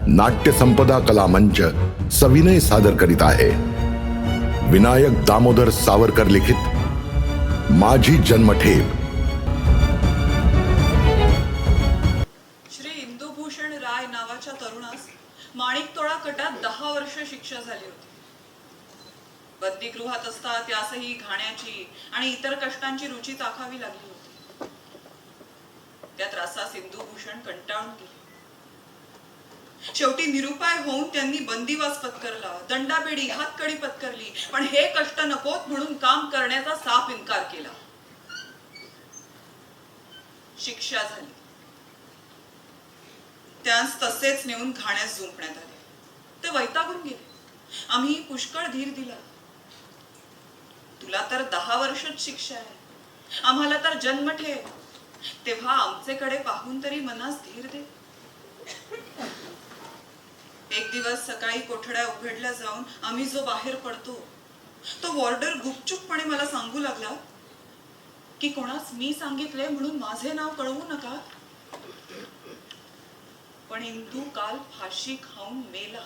नाट्य संपदा कला मंच सविनय सादर करीत आहे विनायक दामोदर सावरकर लिखित माझी जन्मठेप। श्री इंदुभूषण राय नावाच्या तरुणास माणिकतोळा कटात 10 वर्ष शिक्षा झाली होती। बंदीगृहात असता त्यासही घाण्याची आणि इतर कष्टांची रुची चाखावी लागली होती। त्या त्रासास इंदुभूषण कंटाळून गेले। शेवटी निरुपाय होऊन त्यांनी बंदिवास पत्करला, दंडाबेडी हातकडी पत्करली, पण हे कष्ट नकोत म्हणून काम करण्याचा साफ इन्कार केला। शिक्षा झाली। त्यास तसेच नेऊन घाण्यास झुंपण्यात आले। ते वैतागून गेले। आम्ही पुष्कळ धीर दिला। तुला तर 10 वर्षच शिक्षा आहे, आम्हाला तर जन्मठेप, तेव्हा आमचेकडे पाहून तरी मनास धीर दे। एक दिवस सकाळी कोठड्या उघडल्या जाऊन आम्ही जो बाहेर पडतो, तो वॉर्डर गुपचूपपणे मला सांगू लागला की कोणास मी सांगितले म्हणून माझे नाव कळवू नका। पण इंदू काल फाशी खाऊन मेला।